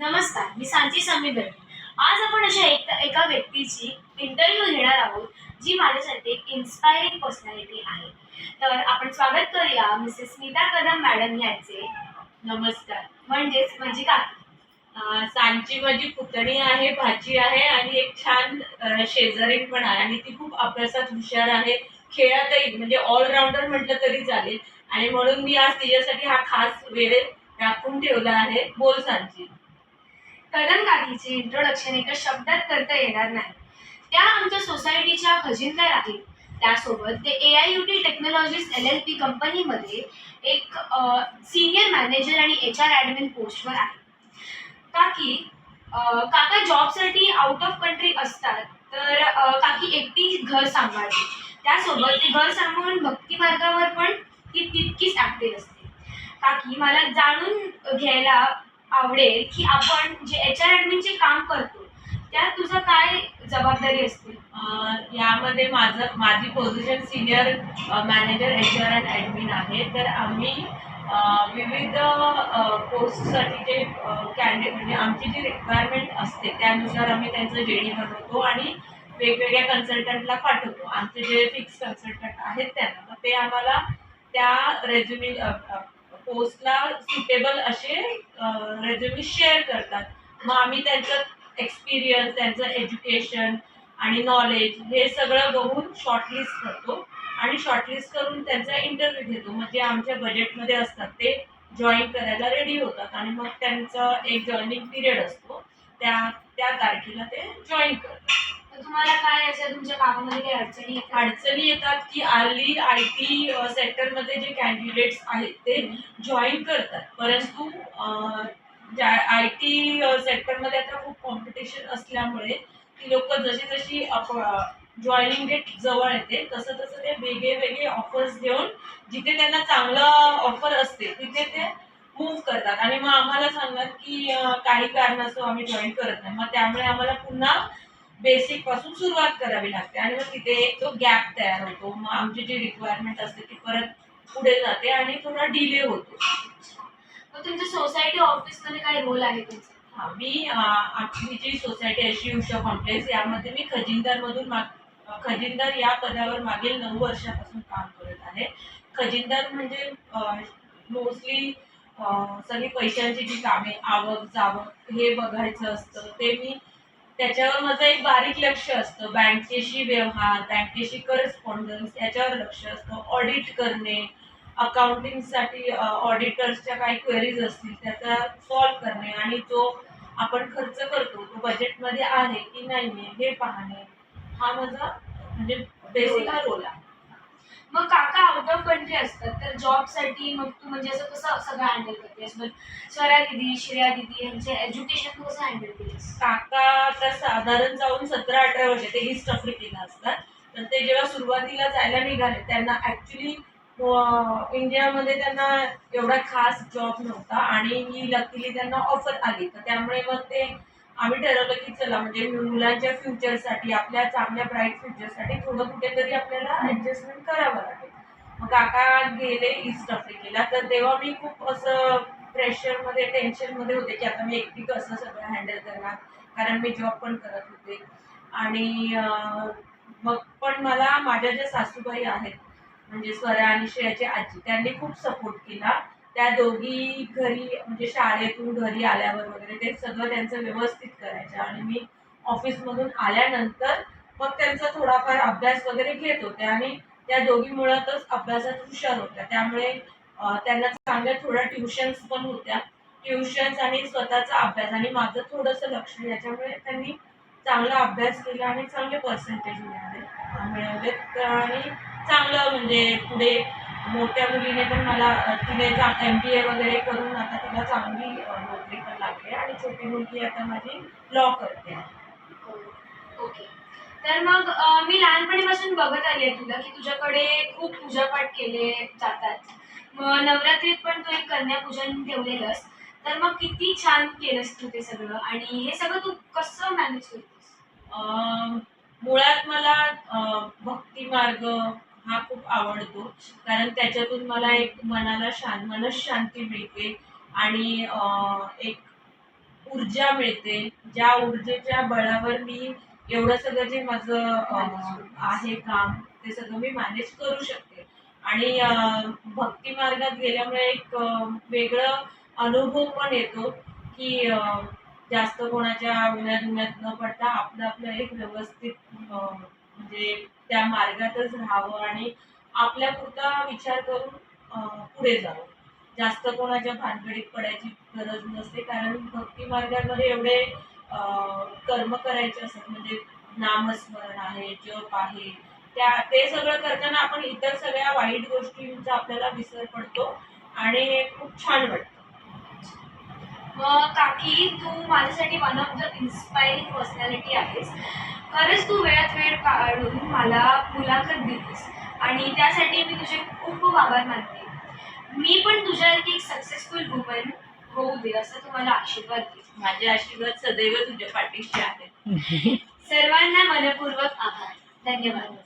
नमस्कार, मी सांची समीर. आज आपण अशा एका व्यक्तीची इंटरव्ह्यू घेणार आहोत, जी माझ्यासाठी एक इन्स्पायरिंग पर्सनॅलिटी आहे. तर आपण स्वागत करूया मिसेस स्मिता कदम मॅडम यांचे. नमस्कार. म्हणजेच माझी काकी. सांची माझी पुतणी आहे, भाची आहे आणि एक छान शेजारीण पण आहे आणि ती खूप अभ्यासात हुशार आहे. खेळातही म्हणजे ऑलराउंडर म्हटलं तरी चालेल आणि म्हणून मी आज तिच्यासाठी हा खास वेळ राखून ठेवला आहे. बोल सांची. कदम काकीचे इंट्रोडक्शन एका शब्दात करता येणार नाही. त्या आमच्या सोसायटीच्या खजिनदार आहेत. त्यासोबत ते AIUT टेक्नॉलॉजीज LLP कंपनीमध्ये एक सीनियर मॅनेजर आणि HR ॲडमिन पोस्टवर आहे. काकी काका जॉबसाठी आउट ऑफ कंट्री असतात, तर काकी एकटी घर सांभाळते. त्यासोबत ते घर सांभाळून भक्ती मार्गावर पण ती तितकीच ॲक्टिव्ह असते. काकी, मला जाणून घ्यायला आवडेल की आपण जे HR ॲडमिनचे काम करतो, त्यात तुझं काय जबाबदारी असते? यामध्ये माझी position senior manager HR and admin आहे. तर आम्ही विविध पोस्टसाठी जे कॅन्डिडेट म्हणजे आमची जी रिक्वायरमेंट असते त्यानुसार आम्ही त्यांचं JD बनवतो आणि वेगवेगळ्या कन्सल्टंटला पाठवतो. आमचे जे फिक्स कन्सल्टंट आहेत त्यांना, मग ते आम्हाला त्या रेझ्युमे पोस्टला सुटेबल असे रेझ्युमे शेअर करतात. मग आम्ही त्यांचं एक्सपिरियन्स, त्यांचं एज्युकेशन आणि नॉलेज हे सगळं बघून शॉर्टलिस्ट करतो आणि शॉर्टलिस्ट करून त्यांचा इंटरव्ह्यू घेतो. म्हणजे आमच्या बजेटमध्ये असतात ते जॉईन करायला रेडी होतात आणि मग त्यांचा एक जॉईनिंग पिरियड असतो. त्या त्या तारखेला ते जॉईन करतात. तर तुम्हाला काय अशा तुमच्या कामामध्ये काही अडचणी येतात की हल्ली IT सेक्टरमध्ये जे कॅन्डिडेट्स आहेत ते जॉईन करतात, परंतु IT सेक्टरमध्ये आता खूप कॉम्पिटिशन असल्यामुळे ती लोक जशी जशी जॉईनिंग डेट जवळ येते तसं तसं ते वेगळे ऑफर्स देऊन जिथे त्यांना चांगलं ऑफर असते तिथे ते मूव्ह करतात आणि मग आम्हाला सांगतात की काही कारणास्तव आम्ही जॉईन करत नाही. मग त्यामुळे आम्हाला पुन्हा बेसिक पासून सुरुवात करावी लागते आणि मग तिथे एक तो गॅप तयार होतो. मग आमची जी रिक्वायरमेंट असते ती परत पुढे जाते आणि थोडा डिले होतो. मग तुमच्या सोसायटी ऑफिसमध्ये काय रोल आहे तुमचा? मी आपली जी सोसायटी आहे श्री उषा कॉम्प्लेक्स यामध्ये मी खजिनदार या पदावर मागील 9 वर्षापासून काम करत आहे. खजिनदार म्हणजे मोस्टली सगळी पैशांची जी कामे, आवक जावक हे बघायचं असतं. ते मी त्याच्यावर माझं एक बारीक लक्ष असतं. बँकेशी व्यवहार, बँकेशी करस्पॉन्डन्स याच्यावर लक्ष असतं. ऑडिट करणे, अकाउंटिंगसाठी ऑडिटर्सच्या काही क्वेरीज असतील त्याचा सॉल्व्ह करणे आणि जो आपण खर्च करतो तो बजेटमध्ये आहे की नाही हे पाहणे, हा माझा म्हणजे बेसिक हा रोल आहे. मग काका आउट ऑफ कंट्री असतात, तर जॉबसाठी मग तू म्हणजे असं कसं सगळं हँडल करतेस? मग स्वरा दिदी, श्रेया दिदी यांचे एज्युकेशन तू कसं हँडल केलीस? काका तर साधारण जाऊन 17-18 वर्ष ते ईस्ट आफ्रिकेला असतात. तर ते जेव्हा सुरुवातीला जायला निघाले त्यांना ॲक्च्युली इंडियामध्ये त्यांना एवढा खास जॉब नव्हता आणि ही लकीली त्यांना ऑफर आली. तर त्यामुळे मग ते आम्ही ठरवलं की चला म्हणजे मुलांच्या फ्युचरसाठी, आपल्या चांगल्या ब्राईट फ्युचरसाठी थोडं कुठेतरी आपल्याला ॲडजस्टमेंट करावं लागेल. मग काका गेले ईस्ट आफ्रिकेला. तर तेव्हा मी खूप असं प्रेशरमध्ये, टेन्शनमध्ये होते की आता मी एकटी कसं सगळं हँडल करणार, कारण मी जॉब पण करत होते. आणि मग पण मला माझ्या ज्या सासूबाई आहेत म्हणजे स्वरा आणि श्रेयाची आजी, त्यांनी खूप सपोर्ट केला. त्या दोघी घरी म्हणजे शाळेतून घरी आल्यावर वगैरे ते सगळं त्यांचं व्यवस्थित करायच्या आणि मी ऑफिसमधून आल्यानंतर मग त्यांचा थोडाफार अभ्यास वगैरे घेत होते आणि त्या दोघी मुळातच अभ्यासात हुशार होत्या. त्यामुळे त्यांना चांगल्या थोड्या ट्युशन्स पण होत्या. ट्युशन्स आणि स्वतःचा अभ्यास आणि माझं थोडंसं लक्ष याच्यामुळे त्यांनी चांगला अभ्यास केला आणि चांगले पर्सेंटेज मिळवलेत आणि चांगलं म्हणजे पुढे मोठ्या मुलीने पण मला तिने MBA वगैरे करून आता तिला चांगली नोकरी पण लागली आणि छोटी मुलगी आता माझी लॉ करते. ओके. तर मग मी लहानपणीपासून बघत आली आहे तुला, की तुझ्याकडे खूप पूजापाठ केले जातात. मग नवरात्रीत पण तू एक कन्यापूजन ठेवलेलंस. तर मग किती छान केलंस तू ते सगळं, आणि हे सगळं तू कसं मॅनेज करतेस? मुळात मला भक्ती मार्ग हा खूप आवडतो, कारण त्याच्यातून मला एक मनःशांती मिळते आणि एक ऊर्जा मिळते, ज्या ऊर्जेच्या बळावर मी एवढं सगळं जे माझं आहे काम ते सगळं मी मॅनेज करू शकते. आणि भक्ती मार्गात गेल्यामुळे एक वेगळं अनुभव पण येतो की जास्त कोणाच्या उन्हात न पडता आपलं आपलं एक व्यवस्थित म्हणजे त्या मार्गातच राहावं आणि आपल्यापुरता विचार करून पुढे जावं. जास्त कोणाच्या भानगडीत पडायची गरज नसते, कारण भक्ती मार्गामध्ये एवढे कर्म करायचे असतात, म्हणजे नामस्मरण आहे, जप आहे, ते सगळं करताना आपण इतर सगळ्या वाईट गोष्टींचा आपल्याला विसर पडतो आणि खूप छान वाटतं. मग काकी, तू माझ्यासाठी one of the inspiring personality आहेस. खरंच तू वेळात वेळ काढून मला मुलाखत दिलीस आणि त्यासाठी मी तुझे खूप खूप आभार मानते. मी पण तुझ्यासारखी एक सक्सेसफुल वुमन होऊ दे असं तुम्हाला आशीर्वाद दे. माझे आशीर्वाद सदैव तुझ्या पाठीशी आहेत. सर्वांना मनपूर्वक आभार. धन्यवाद.